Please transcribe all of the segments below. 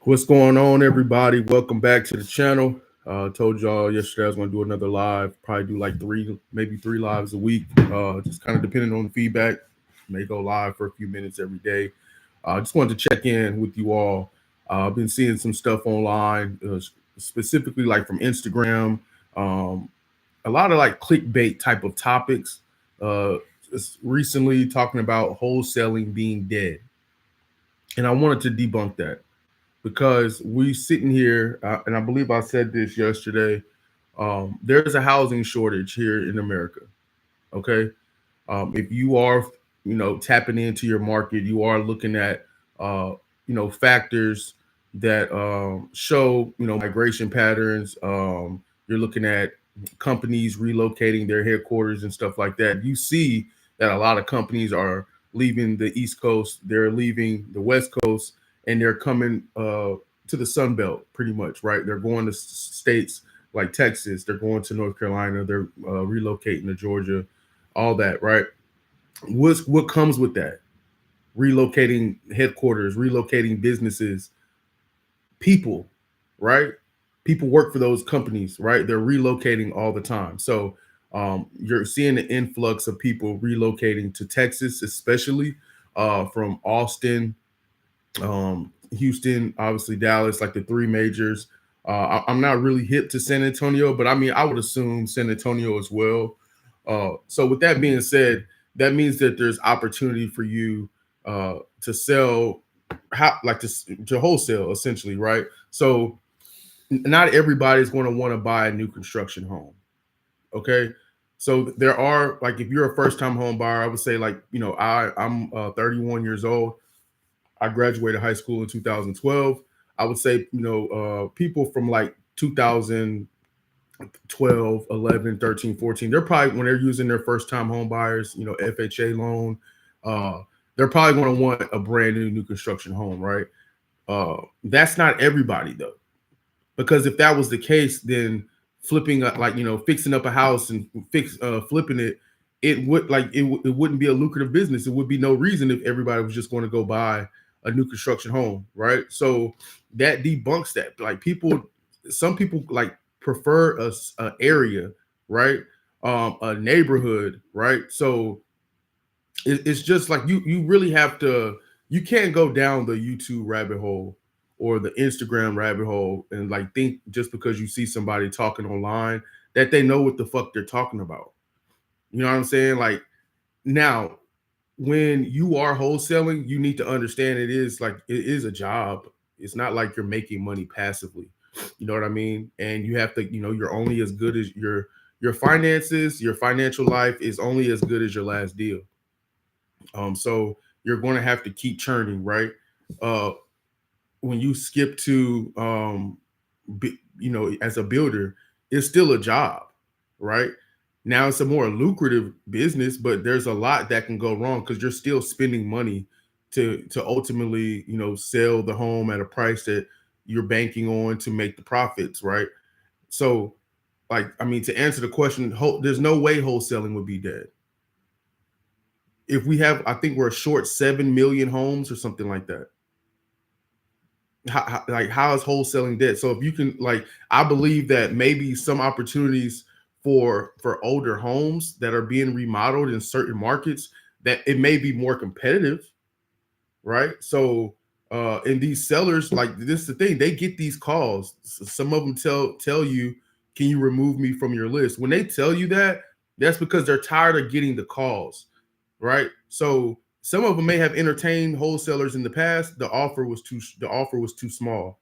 What's going on, everybody? Welcome back to the channel. Told y'all yesterday I was going to do another live. Probably do like maybe three lives a week. Just kind of depending on the feedback. May go live for a few minutes every day. Just wanted to check in with you all. I've been seeing some stuff online, specifically like from Instagram. Um, a lot of like clickbait type of topics. Uh, just recently talking about wholesaling being dead, and I wanted to debunk that because we sitting here, and I believe I said this yesterday. There's a housing shortage here in America. Okay, if you are, tapping into your market, you are looking at, factors that show, migration patterns. You're looking at companies relocating their headquarters and stuff like that. You see that a lot of companies are leaving the East Coast, they're leaving the West Coast, and they're coming to the Sun Belt, pretty much, right? They're going to states like Texas, they're going to North Carolina, they're relocating to Georgia, all that, right? What comes with that? Relocating headquarters, relocating businesses, people, right? People work for those companies, right? They're relocating all the time. So you're seeing the influx of people relocating to Texas, especially from Austin, Houston, obviously Dallas, like the three majors. I'm not really hip to San Antonio, but I mean, I would assume San Antonio as well. So with that being said, that means that there's opportunity for you to sell, to wholesale essentially, right? So not everybody's going to want to buy a new construction home. Okay. So there are, like, if you're a first time home buyer, I would say, like, I'm 31 years old. I graduated high school in 2012. I would say, people from like 2012, 11, 13, 14, they're probably, when they're using their first time home buyers, FHA loan, uh, they're probably going to want a brand new construction home, right? That's not everybody though, because if that was the case, then flipping like, fixing up a house and flipping it, it wouldn't be a lucrative business. It would be no reason if everybody was just going to go buy a new construction home, right? So that debunks that. Like, some people like prefer a area, right? A neighborhood, right? So it's just like you really have to, you can't go down the YouTube rabbit hole or the Instagram rabbit hole and like think just because you see somebody talking online that they know what the fuck they're talking about. You know what I'm saying? Like, now, when you are wholesaling, you need to understand it is a job. It's not like you're making money passively. You know what I mean? And you have to, you're only as good as your finances, your financial life is only as good as your last deal. So you're going to have to keep churning, right? Uh, when you skip to, as a builder, it's still a job, right? Now it's a more lucrative business, but there's a lot that can go wrong because you're still spending money to ultimately, sell the home at a price that you're banking on to make the profits, right? So, like, I mean, to answer the question, there's no way wholesaling would be dead. If we have, I think we're short 7 million homes or something like that. How is wholesaling dead? So if you can, like, I believe that maybe some opportunities for older homes that are being remodeled in certain markets, that it may be more competitive, right? So and these sellers, like, this is the thing, they get these calls. Some of them tell you, can you remove me from your list? When they tell you that, that's because they're tired of getting the calls, right? So some of them may have entertained wholesalers in the past. The offer was too small.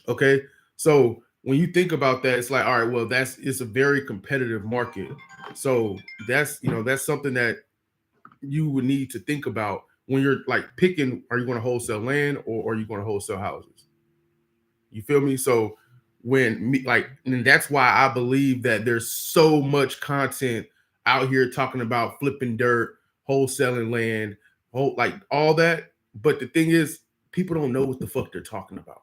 Okay. So when you think about that, it's like, all right, well, it's a very competitive market. So that's something that you would need to think about when you're like picking, are you going to wholesale land or are you going to wholesale houses? You feel me? So and that's why I believe that there's so much content out here talking about flipping dirt, wholesaling land, like all that. But the thing is, people don't know what the fuck they're talking about.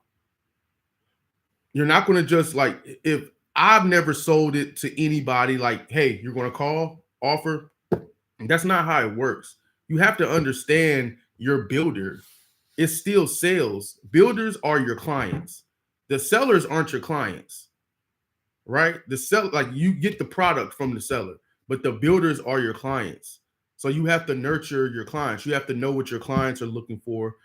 You're not going to just, like, if I've never sold it to anybody, like, hey, you're going to call, offer. That's not how it works. You have to understand your builder. it's still sales. Builders are your clients. The sellers aren't your clients, right? The sell like you get the product from the seller, but the builders are your clients. So you have to nurture your clients. You have to know what your clients are looking for.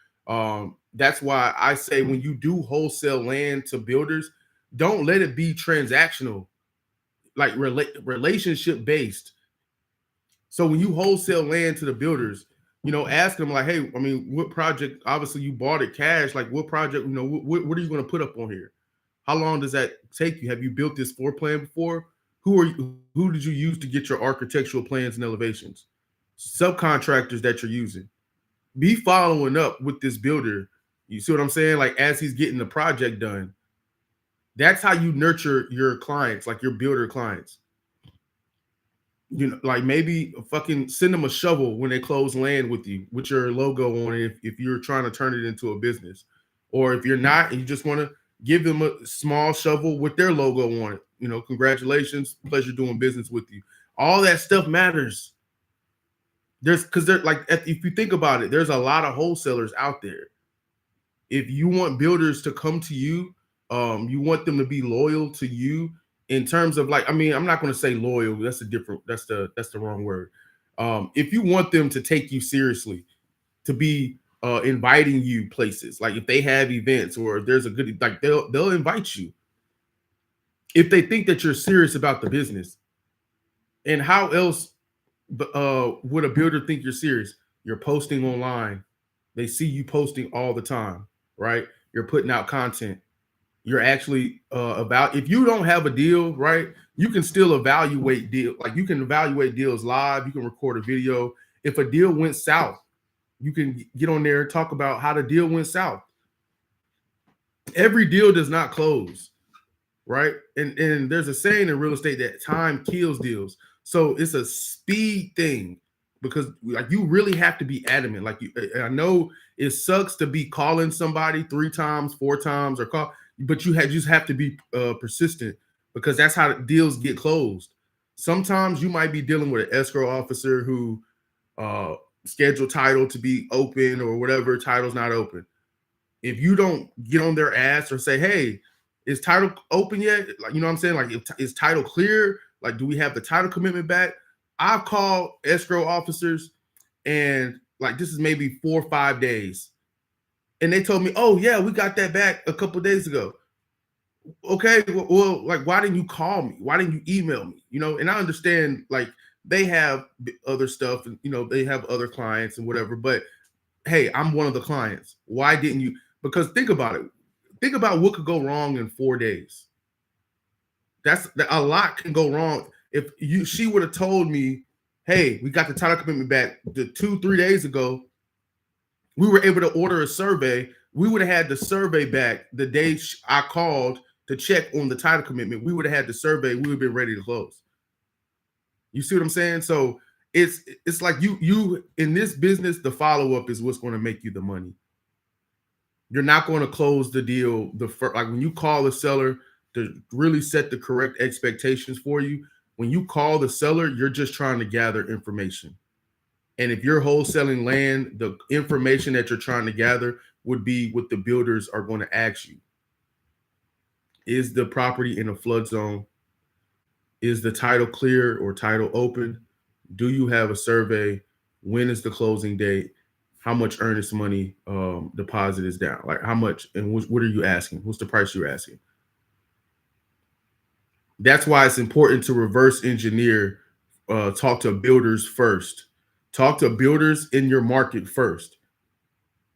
That's why I say when you do wholesale land to builders, don't let it be transactional, like relationship based. So when you wholesale land to the builders, ask them like, hey, I mean, what project? Obviously, you bought it cash. Like, what project? What are you going to put up on here? How long does that take you? Have you built this floor plan before? Who did you use to get your architectural plans and elevations? Subcontractors that you're using. Be following up with this builder. You see what I'm saying? Like as he's getting the project done. That's how you nurture your clients, like your builder clients. Like maybe fucking send them a shovel when they close land with you, with your logo on it, if you're trying to turn it into a business. Or if you're not, and you just want to give them a small shovel with their logo on it. Congratulations, pleasure doing business with you. All that stuff matters. Because they're like, if you think about it, there's a lot of wholesalers out there. If you want builders to come to you, you want them to be loyal to you in terms of like, I mean, I'm not going to say loyal. That's the wrong word. If you want them to take you seriously, to be inviting you places, like if they have events or if there's a good, like they'll invite you if they think that you're serious about the business. And how else would a builder think you're serious? You're posting online. They see you posting all the time, right? You're putting out content. You're actually about, if you don't have a deal, right, you can still evaluate deal. Like you can evaluate deals live. You can record a video. If a deal went south, you can get on there and talk about how the deal went south. Every deal does not close, right? And there's a saying in real estate that time kills deals. So it's a speed thing because like you really have to be adamant. Like I know it sucks to be calling somebody 3 times, 4 times, or call, but you just have to be persistent because that's how deals get closed. Sometimes you might be dealing with an escrow officer who scheduled title to be open or whatever, title's not open. If you don't get on their ass or say, hey, is title open yet? Like, you know what I'm saying? Like, is title clear? Like, do we have the title commitment back? I've called escrow officers and like, this is maybe 4 or 5 days. And they told me, oh yeah, we got that back a couple of days ago. Okay, well, like, why didn't you call me? Why didn't you email me? And I understand like they have other stuff and, they have other clients and whatever, but hey, I'm one of the clients. Why didn't you? Because think about it. Think about what could go wrong in 4 days. That's a lot can go wrong. If she would have told me, hey, we got the title commitment back 2-3 days ago, we were able to order a survey. We would have had the survey back the day I called to check on the title commitment. We would have had the survey. We would have been ready to close. You see what I'm saying? So it's like you in this business, the follow-up is what's going to make you the money. You're not going to close the deal like when you call the seller to really set the correct expectations for you. When you call the seller, you're just trying to gather information. And if you're wholesaling land, the information that you're trying to gather would be what the builders are going to ask you. Is the property in a flood zone? Is the title clear or title open? Do you have a survey? When is the closing date? How much earnest money deposit is down? Like how much and what are you asking? What's the price you're asking? That's why it's important to reverse engineer, talk to builders first. Talk to builders in your market first.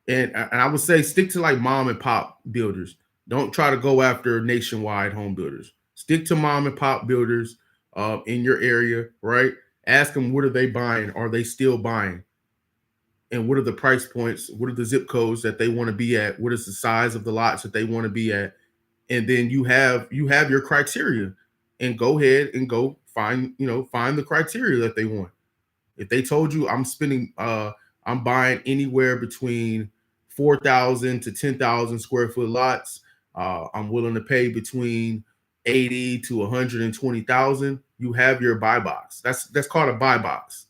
And I would say stick to like mom and pop builders. Don't try to go after nationwide home builders. Stick to mom and pop builders in your area, right? Ask them, what are they buying? Are they still buying? And what are the price points? What are the zip codes that they want to be at? What is the size of the lots that they want to be at? And then you have your criteria, and go ahead and go find the criteria that they want. If they told you I'm buying anywhere between 4,000 to 10,000 square foot lots, I'm willing to pay between 80 to 120,000. You have your buy box. That's called a buy box.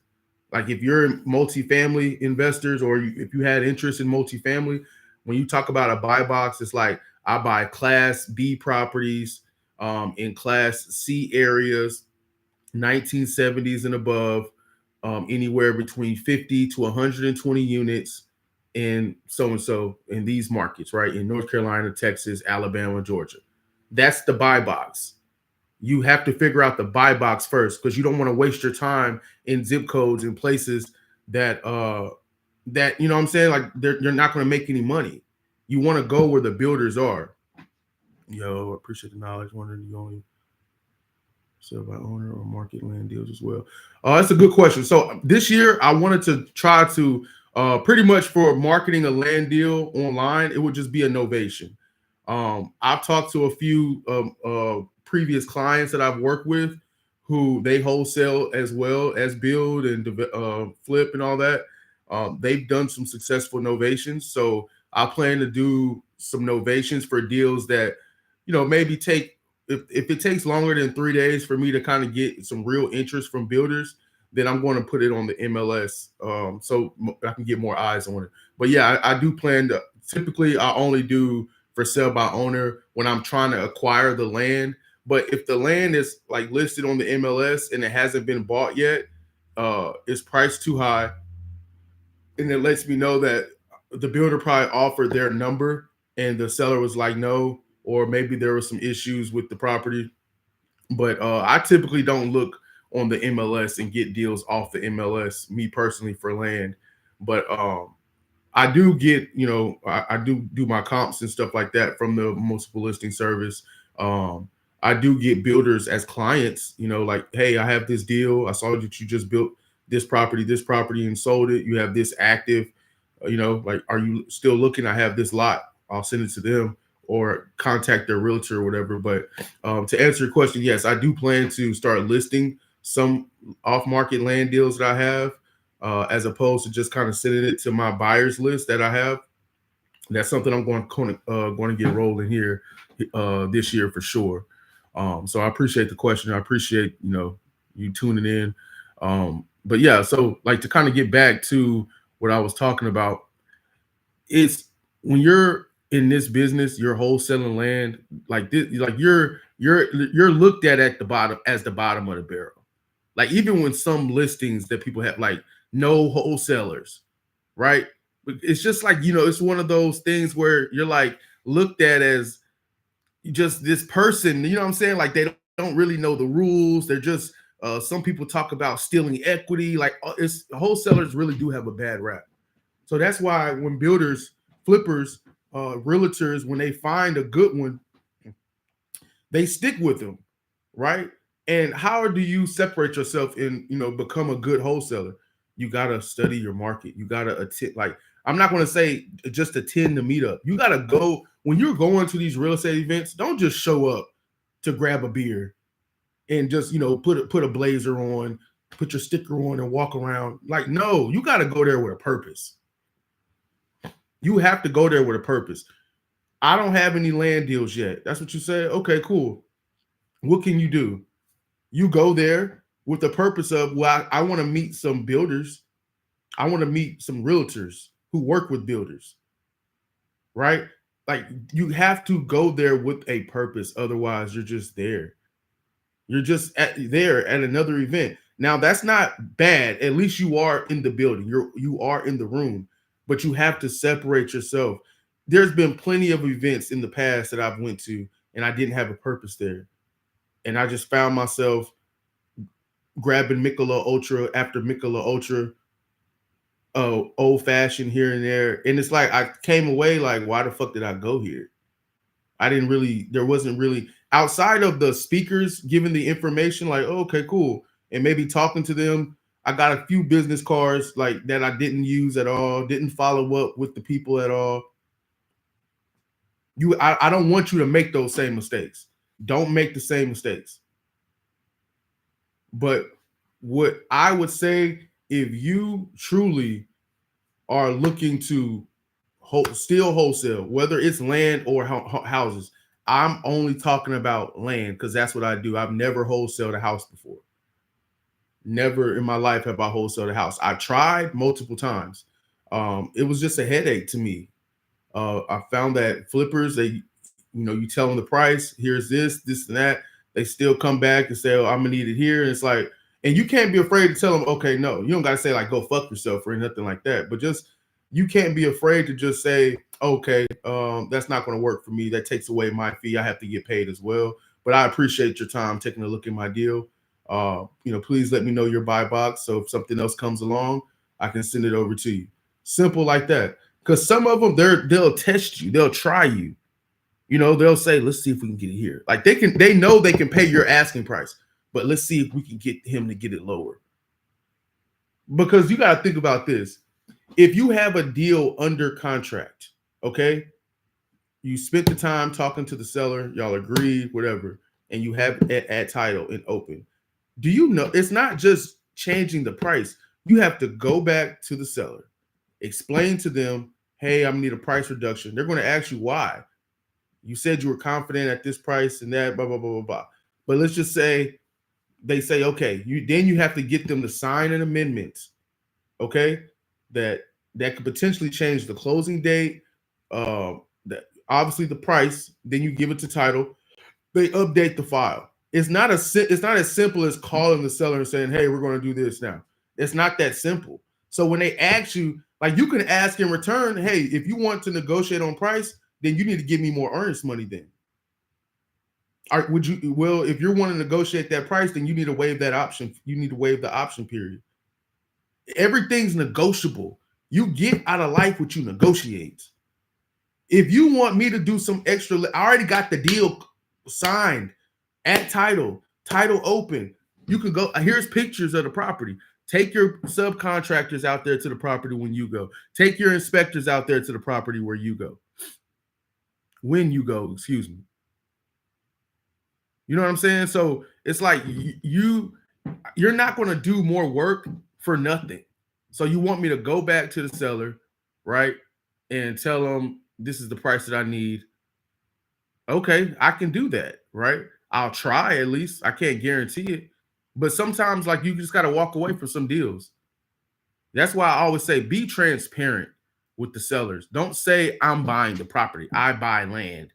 Like if you're multifamily investors, or if you had interest in multifamily, when you talk about a buy box, it's like I buy Class B properties in Class C areas, 1970s and above, anywhere between 50 to 120 units and so in these markets, right? In North Carolina, Texas, Alabama, Georgia. That's the buy box. You have to figure out the buy box first, because you don't want to waste your time in zip codes and places that you know what I'm saying, like you're not going to make any money. You want to go where the builders are. Yo, appreciate the knowledge. Wondering you only sell by owner or market land deals as well? That's a good question. So this year I wanted to try to pretty much for marketing a land deal online, it would just be a novation. I've talked to a few previous clients that I've worked with who they wholesale as well as build and flip and all that. They've done some successful novations. So I plan to do some novations for deals that, maybe take, if it takes longer than 3 days for me to kind of get some real interest from builders, then I'm going to put it on the MLS, so I can get more eyes on it. But yeah, I do plan to. Typically, I only do for sale by owner when I'm trying to acquire the land. But if the land is like listed on the MLS and it hasn't been bought yet, it's priced too high, and it lets me know that the builder probably offered their number and the seller was like no, or maybe there were some issues with the property. But I typically don't look on the MLS and get deals off the MLS, me personally, for land. But I do get, I do my comps and stuff like that from the multiple listing service. Um, I do get builders as clients, like, hey, I have this deal. I saw that you just built this property and sold it. You have this active, like, are you still looking? I have this lot. I'll send it to them or contact their realtor or whatever. But to answer your question, yes, I do plan to start listing some off-market land deals that I have, as opposed to just kind of sending it to my buyers list that I have. That's something I'm going to get rolling here this year for sure. So I appreciate the question. I appreciate you tuning in. But yeah, so like to kind of get back to what I was talking about, it's when you're in this business, you're wholesaling land like this, like you're looked at the bottom as the bottom of the barrel. Like even when some listings that people have, like no wholesalers, right? It's just like, it's one of those things where you're like looked at as just this person, you know what I'm saying? Like they don't really know the rules. They're just some people talk about stealing equity. Like it's wholesalers really do have a bad rap. So that's why when builders, flippers, realtors, when they find a good one, they stick with them, right? And how do you separate yourself and become a good wholesaler? You gotta study your market. You gotta attend. Like I'm not gonna say just attend the meetup. You gotta go when you're going to these real estate events. Don't just show up to grab a beer and just put a blazer on, put your sticker on, and walk around. Like no, you gotta go there with a purpose. You have to go there with a purpose. I don't have any land deals yet. That's what you said? Okay, cool. What can you do? You go there with the purpose of, well, I want to meet some builders. I want to meet some realtors who work with builders, right? Like you have to go there with a purpose. Otherwise, you're just there. You're just there at another event. Now, that's not bad. At least you are in the building. You are in the room, but you have to separate yourself. There's been plenty of events in the past that I've went to, and I didn't have a purpose there. And I just found myself grabbing Michelob Ultra after Michelob Ultra, old fashioned here and there. And it's like I came away like, why the fuck did I go here? There wasn't really, outside of the speakers giving the information, like, oh, okay, cool. And maybe talking to them. I got a few business cards like that I didn't use at all, didn't follow up with the people at all. I don't want you to make those same mistakes. Don't make the same mistakes. But what I would say, if you truly are looking to still wholesale, whether it's land or houses, I'm only talking about land because that's what I do. I've never wholesaled a house before. Never in my life have I wholesaled a house. I tried multiple times. It was just a headache to me. I found that flippers, you tell them the price, here's this and that. They still come back and say, oh, I'm gonna need it here. And it's like, and you can't be afraid to tell them, okay, no, you don't gotta say like go fuck yourself or nothing like that. But just you can't be afraid to just say, okay, that's not gonna work for me. That takes away my fee. I have to get paid as well. But I appreciate your time taking a look at my deal. Please let me know your buy box. So if something else comes along, I can send it over to you. Simple like that. Because some of them, they'll test you, they'll try you. They'll say, let's see if we can get it here. Like they know they can pay your asking price, but let's see if we can get him to get it lower. Because you got to think about this. If you have a deal under contract, okay, you spent the time talking to the seller, y'all agreed, whatever, and you have it at title and open. Do you know it's not just changing the price? You have to go back to the seller, explain to them, hey, I'm gonna need a price reduction. They're going to ask you why. You said you were confident at this price and that, blah, blah, blah, blah, blah. But let's just say they say, okay, you have to get them to sign an amendment, okay, that could potentially change the closing date, that obviously the price. Then you give it to title. They update the file. It's not as simple as calling the seller and saying, hey, we're going to do this now. It's not that simple. So when they ask you, like you can ask in return, hey, if you want to negotiate on price, then you need to give me more earnest money then. If you're wanting to negotiate that price, then you need to waive that option. You need to waive the option period. Everything's negotiable. You get out of life what you negotiate. If you want me to do some extra, I already got the deal signed at title open. You can go, here's pictures of the property. Take your subcontractors out there to the property when you go. Take your inspectors out there to the property where you go. When you go, excuse me. You know what I'm saying? So it's like you're not going to do more work for nothing. So you want me to go back to the seller, right? And tell them this is the price that I need. Okay, I can do that, right? I'll try at least. I can't guarantee it. But sometimes like you just got to walk away from some deals. That's why I always say be transparent with the sellers. Don't say I'm buying the property. I buy land.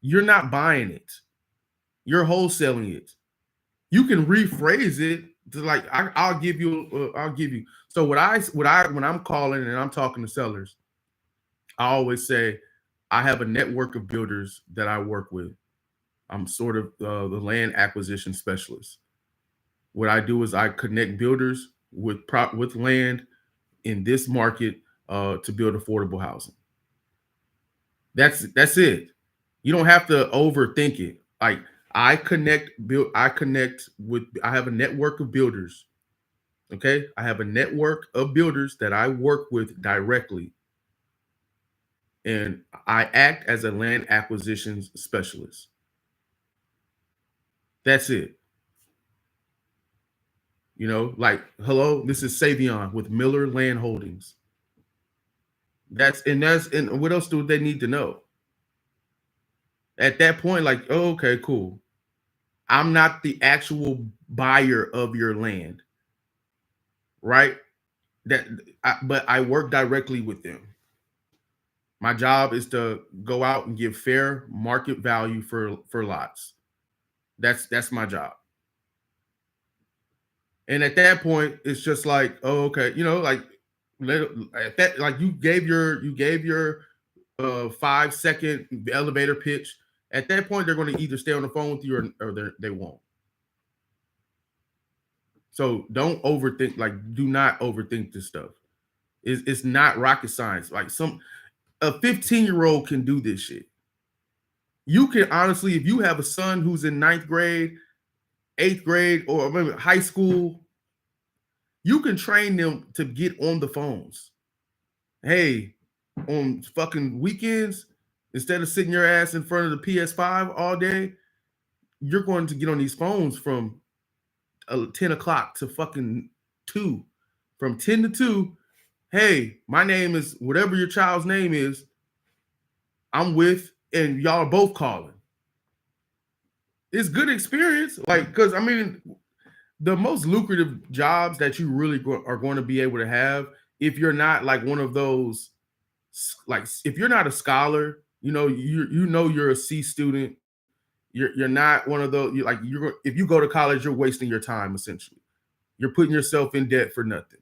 You're not buying it. You're wholesaling it. You can rephrase it to like I'll give you. So when I'm calling and I'm talking to sellers, I always say I have a network of builders that I work with. I'm sort of the land acquisition specialist. What I do is I connect builders with land in this market to build affordable housing. That's it. You don't have to overthink it. Like I have a network of builders. Okay. I have a network of builders that I work with directly. And I act as a land acquisitions specialist. That's it. Like, hello, this is Savion with Miller Land Holdings. And what else do they need to know? At that point, like, oh, okay, cool. I'm not the actual buyer of your land, right? But I work directly with them. My job is to go out and give fair market value for lots. That's my job. And at that point, it's just like, oh, okay, like at that, like you gave your 5-second elevator pitch. At that point, they're going to either stay on the phone with you or they won't. So don't overthink. Like, do not overthink this stuff. It's not rocket science. Like a 15-year-old can do this shit. You can honestly, if you have a son who's in 9th grade, 8th grade, or maybe high school, you can train them to get on the phones. Hey, on fucking weekends, instead of sitting your ass in front of the PS5 all day, you're going to get on these phones from 10 o'clock to fucking 2. From 10 to 2, hey, my name is whatever your child's name is, I'm with, and y'all are both calling. It's good experience. Like, because I mean, the most lucrative jobs that you really are going to be able to have, if you're not like one of those, like if you're not a scholar, you're a C student, you're not one of those, if you go to college, you're wasting your time essentially. You're putting yourself in debt for nothing.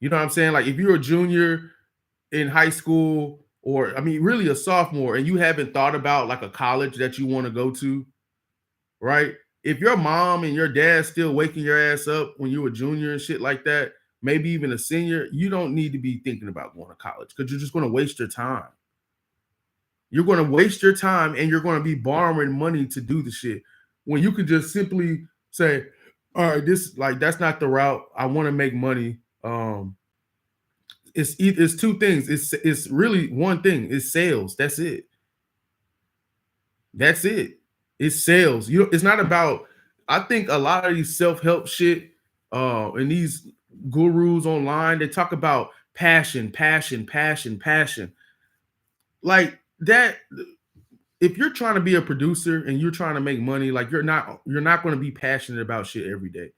You know what I'm saying? Like if you're a junior in high school, or I mean really a sophomore, and you haven't thought about like a college that you want to go to, right? If your mom and your dad still waking your ass up when you were a junior and shit like that, maybe even a senior, you don't need to be thinking about going to college because you're just going to waste your time. You're going to waste your time and you're going to be borrowing money to do the shit when you could just simply say, all right, that's not the route. I want to make money. It's two things. It's really one thing. It's sales. That's it. That's it. It's sales. It's not about, I think a lot of these self-help shit and these gurus online, they talk about passion. Like that, if you're trying to be a producer and you're trying to make money, like you're not going to be passionate about shit every day.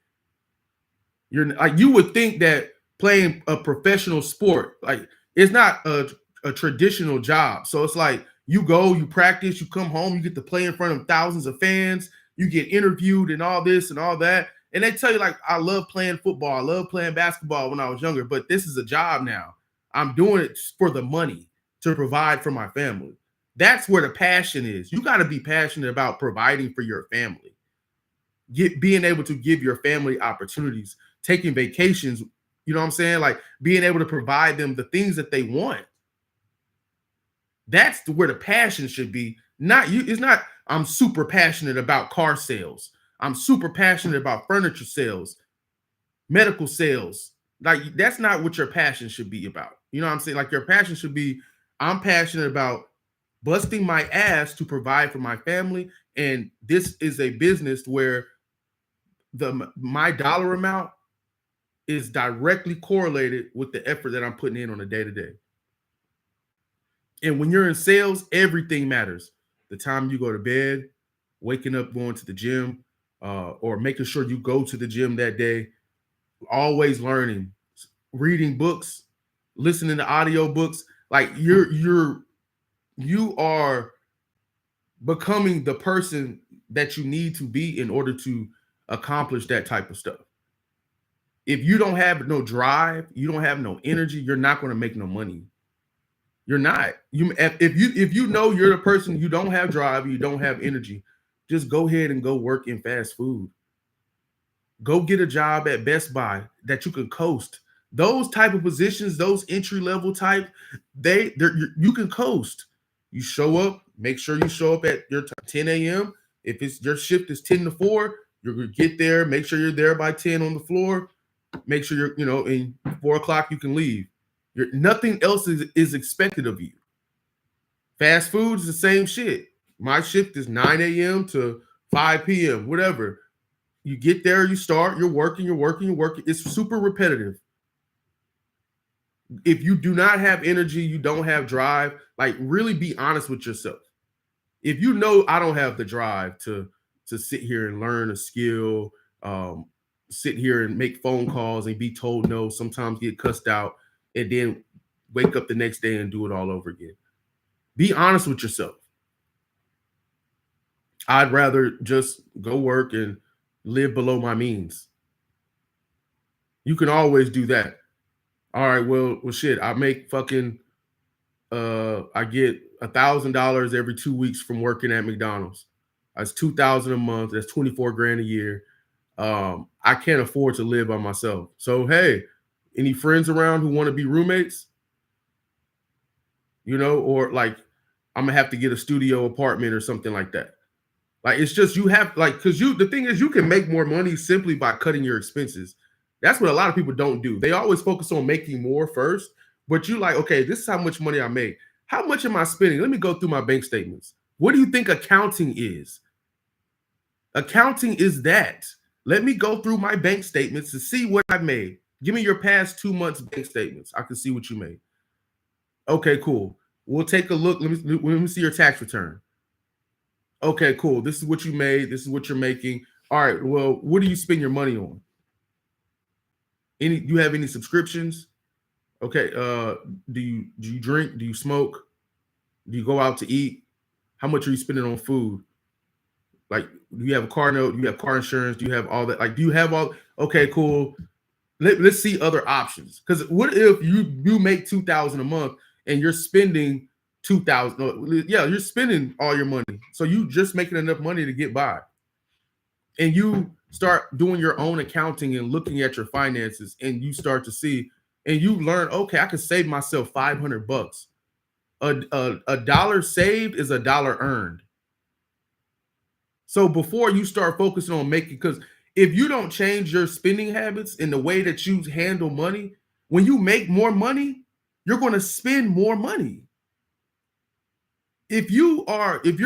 You're like, you would think that playing a professional sport, like it's not a traditional job. So it's like you go, you practice, you come home, you get to play in front of thousands of fans, you get interviewed and all this and all that. And they tell you like, I love playing football, I love playing basketball when I was younger, but this is a job now. I'm doing it for the money to provide for my family. That's where the passion is. You got to be passionate about providing for your family. Being able to give your family opportunities, taking vacations, you know what I'm saying? Like being able to provide them the things that they want. That's where the passion should be. Not you. It's not, I'm super passionate about car sales. I'm super passionate about furniture sales, medical sales. Like that's not what your passion should be about. You know what I'm saying? Like your passion should be, I'm passionate about busting my ass to provide for my family. And this is a business where my dollar amount is directly correlated with the effort that I'm putting in on a day-to-day. And when you're in sales, everything matters. The time you go to bed, waking up, going to the gym, or making sure you go to the gym that day, always learning, reading books, listening to audio books. Like you are becoming the person that you need to be in order to accomplish that type of stuff. If you don't have no drive, you don't have no energy, you're not going to make no money. You're not. If you know you're the person, you don't have drive, you don't have energy, just go ahead and go work in fast food. Go get a job at Best Buy that you can coast. Those type of positions, those entry level type, you can coast. You show up, make sure you show up at your 10 a.m. If it's your shift is 10 to 4, you're gonna get there, make sure you're there by 10 on the floor. Make sure you're, in 4 o'clock you can leave. Nothing else is expected of you. Fast food is the same shit. My shift is 9 a.m. to 5 p.m., whatever. You get there, you start, you're working. It's super repetitive. If you do not have energy, you don't have drive, like really be honest with yourself. If you know I don't have the drive to sit here and learn a skill, sit here and make phone calls and be told no, sometimes get cussed out, and then wake up the next day and do it all over again. Be honest with yourself. I'd rather just go work and live below my means. You can always do that. All right, well, shit, I make fucking I get $1,000 every 2 weeks from working at McDonald's. That's $2,000 a month. That's 24 grand a year. I can't afford to live by myself. So, hey, any friends around who want to be roommates? Or like I'm gonna have to get a studio apartment or something like that. Like it's just you have because the thing is you can make more money simply by cutting your expenses. That's what a lot of people don't do. They always focus on making more first, but you like, okay, this is how much money I make. How much am I spending? Let me go through my bank statements. What do you think accounting is? Accounting is that. Let me go through my bank statements to see what I made. Give me your past 2 months bank statements. I can see what you made. Okay, cool. We'll take a look. Let me see your tax return. Okay, cool. This is what you made. This is what you're making. All right. Well, what do you spend your money on? You have any subscriptions? Okay. Do you drink? Do you smoke? Do you go out to eat? How much are you spending on food? Like, do you have a car note? Do you have car insurance? Do you have all that? Like, do you have all? Okay, cool. Let's see other options. Because what if you make 2,000 a month and you're spending 2,000? Yeah, you're spending all your money, so you just making enough money to get by. And you start doing your own accounting and looking at your finances, and you start to see, and you learn, okay, I can save myself $500. A dollar saved is a dollar earned. So before you start focusing on making, because if you don't change your spending habits in the way that you handle money, when you make more money, you're going to spend more money. If you're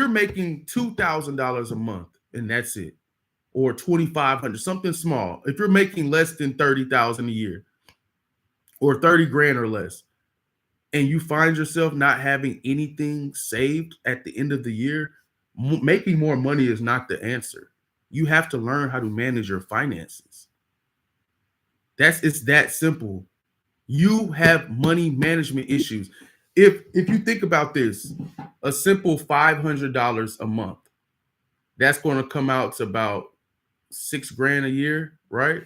making $2,000 a month and that's it, or 2,500, something small. If you're making less than 30,000 a year, or 30 grand or less, and you find yourself not having anything saved at the end of the year, making more money is not the answer. You have to learn how to manage your finances. It's that simple. You have money management issues. If you think about this, a simple $500 a month, that's going to come out to about $6,000 a year, right?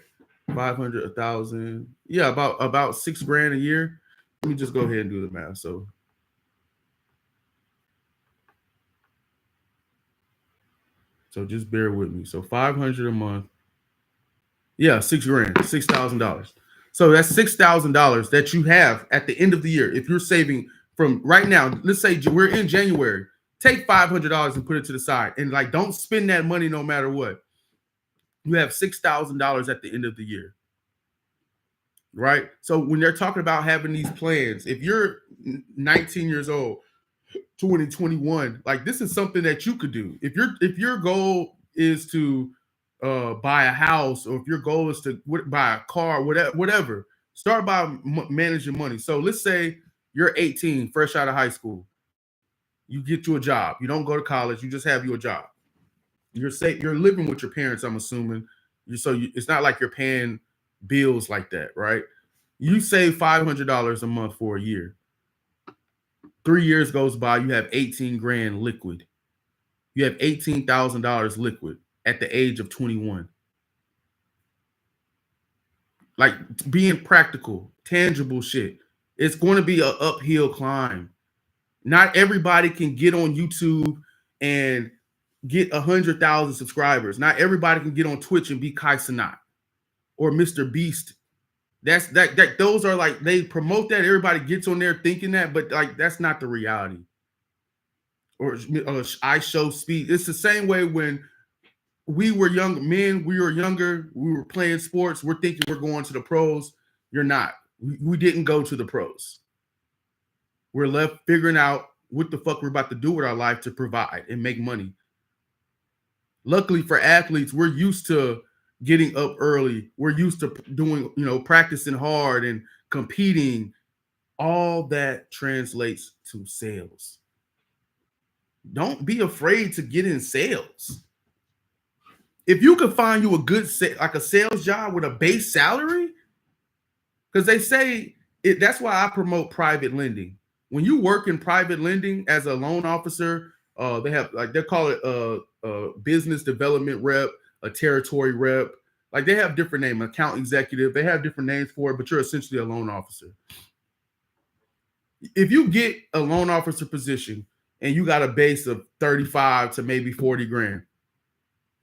500, 1,000. Yeah, about $6,000 a year. Let me just go ahead and do the math. So just bear with me. So 500 a month. Yeah, $6,000, $6,000. So that's $6,000 that you have at the end of the year. If you're saving from right now, let's say we're in January, take $500 and put it to the side, and like don't spend that money no matter what. You have $6,000 at the end of the year, right? So when they're talking about having these plans, if you're 19 years old, 2021, like this is something that you could do. If your goal is to buy a house, or if your goal is to buy a car, whatever, start by managing money. So let's say you're 18, fresh out of high school. You get you a job. You don't go to college. You just have you a job. You're living with your parents, I'm assuming. It's not like you're paying bills like that, right? You save $500 a month for a year. 3 years goes by, you have 18 grand liquid. You have $18,000 liquid at the age of 21. Like, being practical, tangible shit. It's going to be an uphill climb. Not everybody can get on YouTube and get 100,000 subscribers. Not everybody can get on Twitch and be Kai Cenat or Mr. Beast. Those are like, they promote that, everybody gets on there thinking that, but like that's not the reality. Or I show speed. It's the same way when we were young men, we were younger, we were playing sports, we're thinking we're going to the pros. You're not. We didn't go to the pros. We're left figuring out what the fuck we're about to do with our life to provide and make money. Luckily for athletes, we're used to getting up early. We're used to doing, practicing hard and competing. All that translates to sales. Don't be afraid to get in sales. If you can find you a good like a sales job with a base salary, because they say that's why I promote private lending. When you work in private lending as a loan officer, they call it a business development rep, a territory rep. Like they have different names, account executive. They have different names for it, but you're essentially a loan officer. If you get a loan officer position and you got a base of 35 to maybe 40 grand,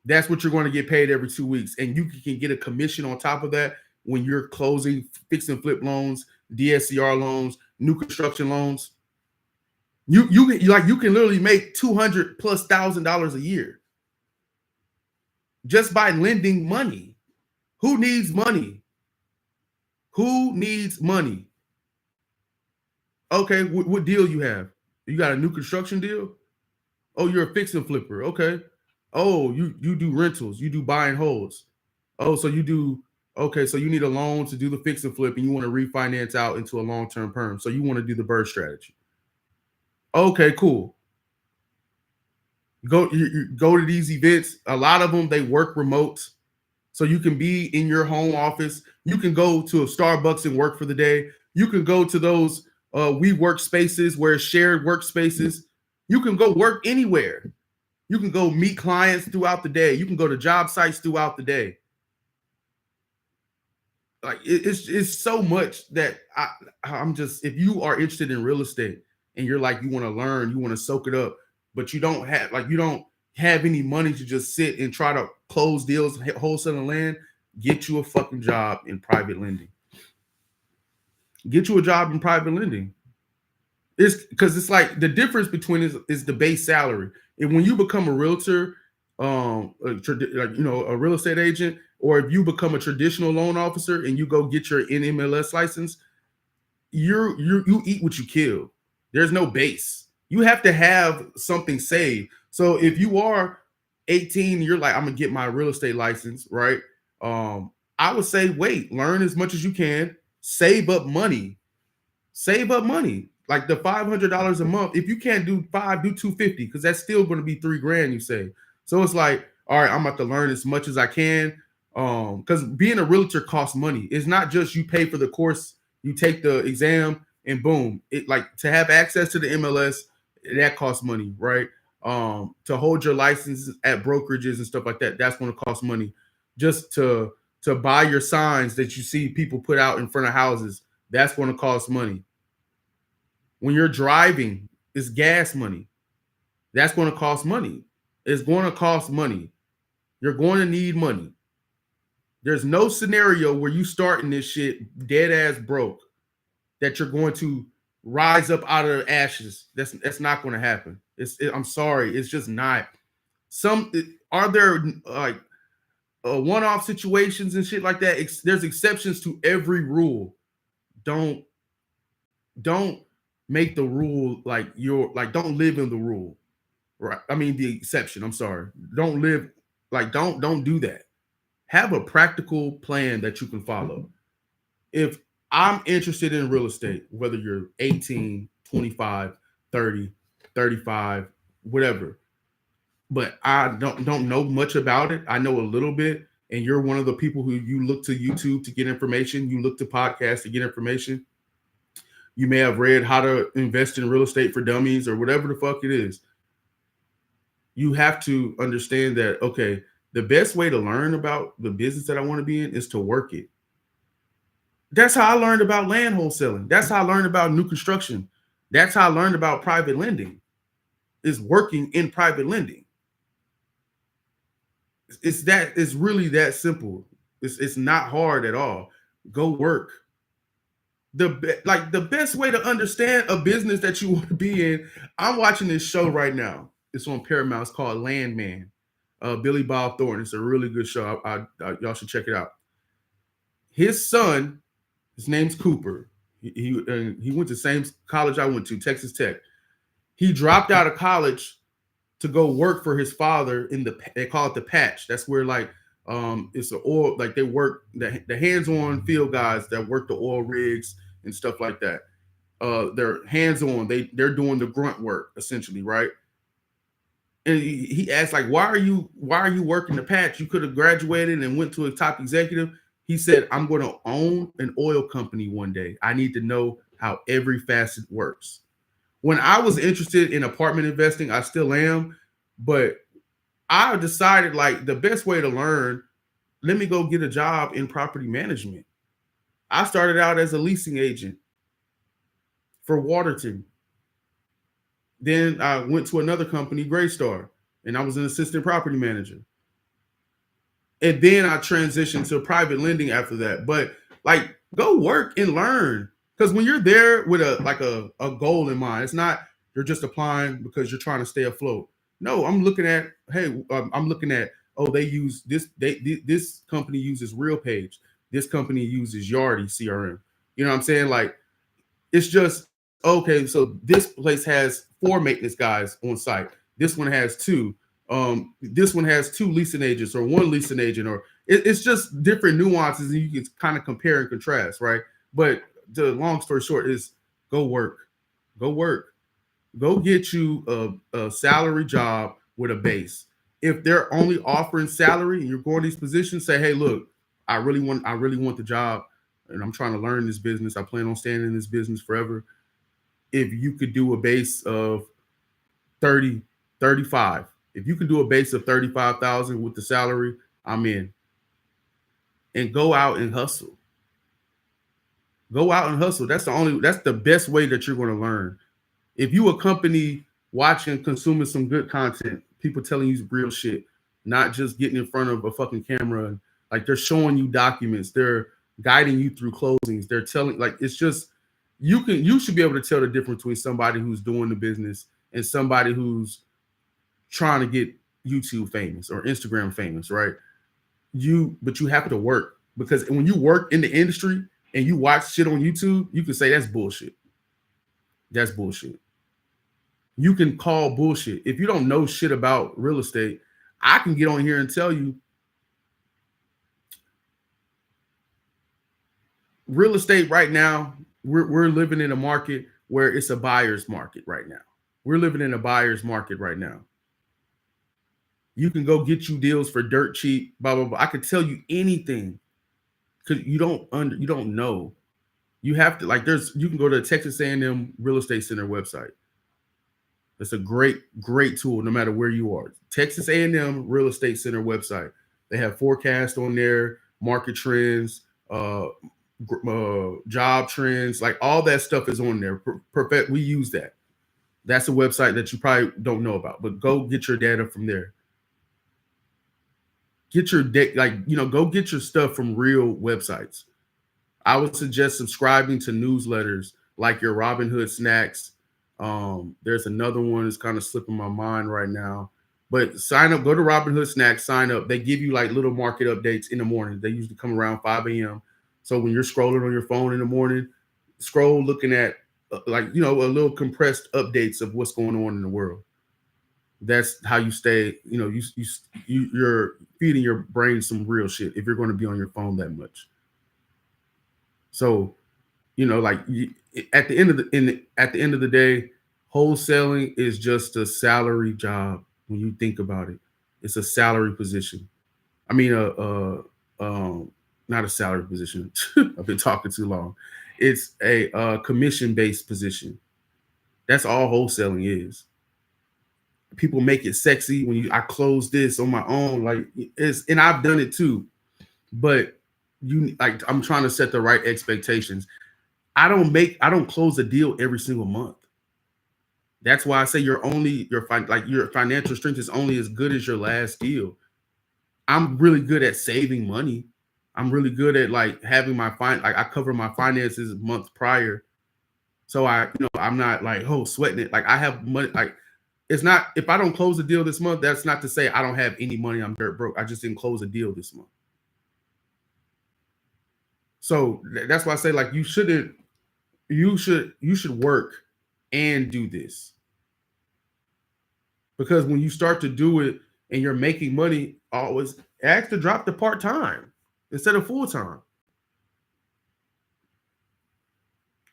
that's what you're going to get paid every 2 weeks. And you can get a commission on top of that when you're closing fix and flip loans, DSCR loans, new construction loans. You can literally make $200,000+ a year just by lending money. Who needs money? Who needs money? Okay, what deal you have? You got a new construction deal? Oh, you're a fix and flipper. Okay. Oh, you do rentals. You do buy and holds. Oh, so you do. Okay, so you need a loan to do the fix and flip, and you want to refinance out into a long-term perm. So you want to do the bird strategy. Okay, cool. You go to these events. A lot of them, they work remote. So you can be in your home office. You can go to a Starbucks and work for the day. You can go to those we workspaces where it's shared workspaces. You can go work anywhere. You can go meet clients throughout the day. You can go to job sites throughout the day. Like it's so much that I'm just, if you are interested in real estate and you're like, you want to learn, you want to soak it up, but you don't have any money to just sit and try to close deals, wholesaling land, get you a fucking job in private lending. Get you a job in private lending. It's because it's like the difference between is the base salary. And when you become a realtor, a real estate agent, or if you become a traditional loan officer and you go get your NMLS license, you eat what you kill. There's no base. You have to have something saved. So if you are 18, you're like, I'm gonna get my real estate license, right? I would say wait, learn as much as you can, save up money. Save up money. Like the $500 a month. If you can't do 5, do 250, because that's still going to be $3,000 you save. So it's like, all right, I'm about to learn as much as I can. Because being a realtor costs money. It's not just you pay for the course, you take the exam, and boom. It like to have access to the MLS, that costs money, right? To hold your licenses at brokerages and stuff like that, that's going to cost money. Just to buy your signs that you see people put out in front of houses, that's going to cost money. When you're driving, it's gas money. That's going to cost money. It's going to cost money. You're going to need money. There's no scenario where you starting this shit dead ass broke that you're going to rise up out of the ashes. That's not going to happen. I'm sorry. It's just not. Are there like one-off situations and shit like that? There's exceptions to every rule. Don't make the rule like don't live in the rule, right? I mean the exception. I'm sorry. Don't live like don't do that. Have a practical plan that you can follow. If I'm interested in real estate, whether you're 18, 25, 30, 35, whatever, but I don't know much about it. I know a little bit, and you're one of the people who you look to YouTube to get information, you look to podcasts to get information. You may have read How to Invest in Real Estate for Dummies or whatever the fuck it is. You have to understand that, okay, the best way to learn about the business that I want to be in is to work it. That's how I learned about land wholesaling. That's how I learned about new construction. That's how I learned about private lending, is working in private lending. It's really that simple. It's not hard at all. Go work. The best way to understand a business that you want to be in. I'm watching this show right now. It's on Paramount. It's called Landman. Billy Bob Thornton. It's a really good show. Y'all should check it out. His son, his name's Cooper. He went to the same college I went to, Texas Tech. He dropped out of college to go work for his father they call it the patch. That's where it's the oil, like they work the hands-on field guys that work the oil rigs and stuff like that. They're hands-on. They're doing the grunt work essentially, right? And he asked, like, why are you working the patch? You could have graduated and went to a top executive. He said, I'm going to own an oil company one day. I need to know how every facet works. When I was interested in apartment investing, I still am, but I decided like the best way to learn, let me go get a job in property management. I started out as a leasing agent for Waterton. Then I went to another company, Greystar, and I was an assistant property manager. And then I transitioned to private lending after that. But like, go work and learn. Because when you're there with a goal in mind, it's not you're just applying because you're trying to stay afloat. No, I'm looking at, this company uses RealPage. This company uses Yardi CRM. You know what I'm saying? Like, it's just, okay, so this place has 4 maintenance guys on site. This one has 2. This one has 2 leasing agents or 1 leasing agent, or it's just different nuances, and you can kind of compare and contrast, right? But the long story short is go work. Go get you a salary job with a base. If they're only offering salary and you're going to these positions, say, hey, look, I really want the job and I'm trying to learn this business. I plan on staying in this business forever. If you could do a base of 30, 35, if you can do a base of 35,000 with the salary, I'm in. And go out and hustle. Go out and hustle. That's the best way that you're going to learn. If you a company watching, consuming some good content, people telling you real shit, not just getting in front of a fucking camera and like they're showing you documents, they're guiding you through closings, they're telling like it's just you should be able to tell the difference between somebody who's doing the business and somebody who's trying to get YouTube famous or Instagram famous, right? But you have to work, because when you work in the industry and you watch shit on YouTube, you can say that's bullshit. That's bullshit. You can call bullshit. If you don't know shit about real estate, I can get on here and tell you real estate right now, we're living in a market where it's a buyer's market right now. We're living in a buyer's market right now. You can go get you deals for dirt cheap, blah, blah, blah. I could tell you anything because you don't know. You have to, like, you can go to the Texas A&M Real Estate Center website. It's a great tool no matter where you are. Texas A&M Real Estate Center website. They have forecasts on there, market trends, job trends, like all that stuff is on there. Perfect. We use that. That's a website that you probably don't know about, but go get your data from there. Get your go get your stuff from real websites. I would suggest subscribing to newsletters like your Robinhood Snacks. There's another one that's kind of slipping my mind right now, but sign up, go to Robinhood Snacks, sign up. They give you like little market updates in the morning. They usually come around 5 a.m. So when you're scrolling on your phone in the morning, scroll looking at a little compressed updates of what's going on in the world. That's how you stay, you're feeding your brain some real shit if you're going to be on your phone that much. So, at the end of the day, wholesaling is just a salary job. When you think about it, it's a salary position. I mean, not a salary position. I've been talking too long. It's a commission-based position. That's all wholesaling is. People make it sexy when I close this on my own, and I've done it too. But I'm trying to set the right expectations. I don't close a deal every single month. That's why I say your financial strength is only as good as your last deal. I'm really good at saving money. I'm really good at having I cover my finances months prior. So I'm not sweating it. I have money. It's not, if I don't close a deal this month, that's not to say I don't have any money. I'm dirt broke. I just didn't close a deal this month. So that's why I say you should work and do this. Because when you start to do it and you're making money, always ask to drop the part-time instead of full-time.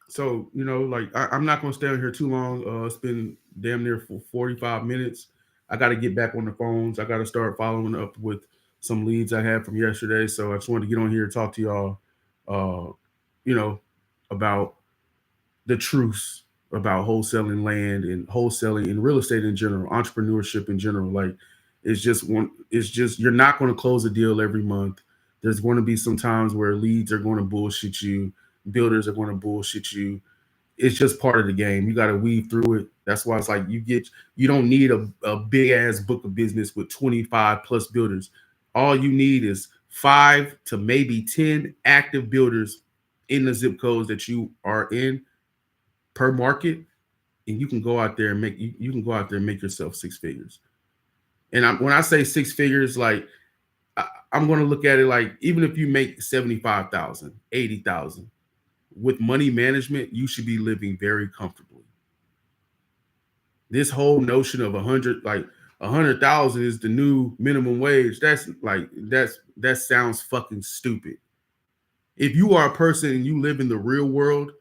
So, I'm not going to stay on here too long. It's been damn near for 45 minutes. I got to get back on the phones. I got to start following up with some leads I had from yesterday. So I just wanted to get on here and talk to y'all, about the truths about wholesaling land and wholesaling and real estate in general, entrepreneurship in general. It's just you're not going to close a deal every month. There's going to be some times where leads are going to bullshit you. Builders are going to bullshit you. It's just part of the game. You got to weave through it. That's why it's you don't need a big ass book of business with 25 plus builders. All you need is 5 to maybe 10 active builders in the zip codes that you are in per market, and you can go out there and make yourself 6 figures. And when I say 6 figures, I'm going to look at it even if you make 75,000, 80,000. With money management, you should be living very comfortably. This whole notion of 100,000 is the new minimum wage. That sounds fucking stupid. If you are a person and you live in the real world,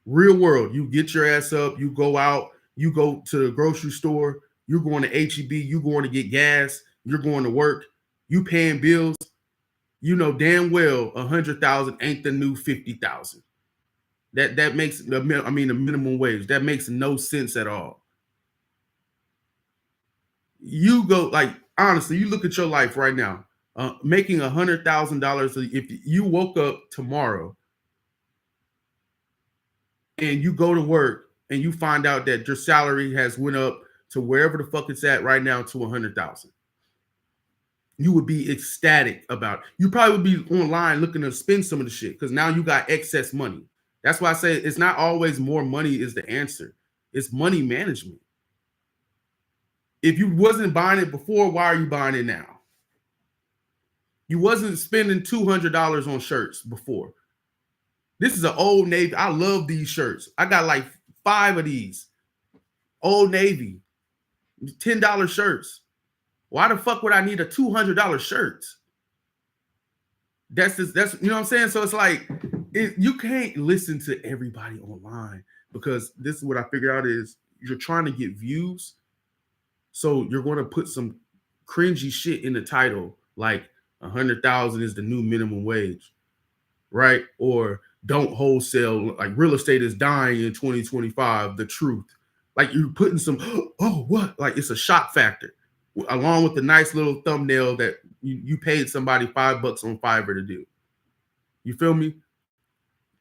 you get your ass up, you go out, you go to the grocery store, you're going to HEB, you're going to get gas, you're going to work, you paying bills. You know damn well 100,000 ain't the new 50,000. That makes the minimum wage. That makes no sense at all. You go like honestly, you look at your life right now, making $100,000. If you woke up tomorrow and you go to work and you find out that your salary has went up to wherever the fuck it's at right now to 100,000, you would be ecstatic about it. You probably would be online looking to spend some of the shit because now you got excess money. That's why I say it's not always more money is the answer. It's money management. If you wasn't buying it before, why are you buying it now? You wasn't spending $200 on shirts before. This is an Old Navy. I love these shirts. I got like 5 of these. Old Navy, $10 shirts. Why the fuck would I need a $200 shirt? That's you know what I'm saying? So it's like you can't listen to everybody online because this is what I figured out is you're trying to get views. So you're going to put some cringy shit in the title, like 100,000 is the new minimum wage, right? Or don't wholesale, like real estate is dying in 2025, the truth. Like you're putting some, oh, what? Like it's a shock factor, along with the nice little thumbnail that you paid somebody $5 on Fiverr to do. You feel me?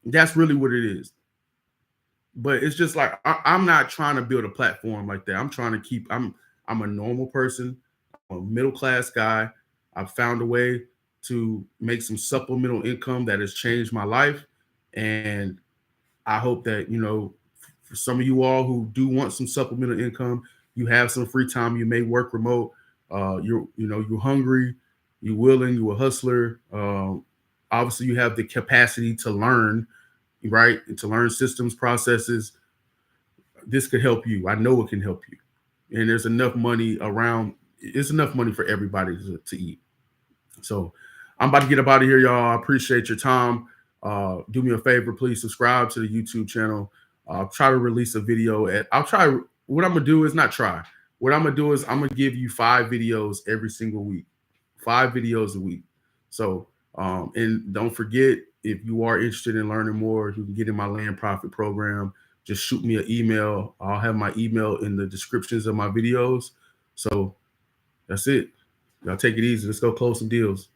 That's really what it is. But it's just like I'm not trying to build a platform like that. I'm trying to keep. I'm a normal person, I'm a middle class guy. I've found a way to make some supplemental income that has changed my life, and I hope that for some of you all who do want some supplemental income, you have some free time. You may work remote. You're hungry, you're willing, you're a hustler. Obviously, you have the capacity to learn, right? And to learn systems, processes. This could help you. I know it can help you. And there's enough money around. It's enough money for everybody to eat. So I'm about to get up out of here, y'all. I appreciate your time. Do me a favor, please subscribe to the YouTube channel. I'll try to release a video what I'm gonna do is not try. What I'm gonna do is I'm gonna give you 5 videos every single week, 5 videos a week. So, and don't forget, if you are interested in learning more, you can get in my Land Profit program. Just shoot me an email. I'll have my email in the descriptions of my videos. So that's it. Y'all take it easy. Let's go close some deals.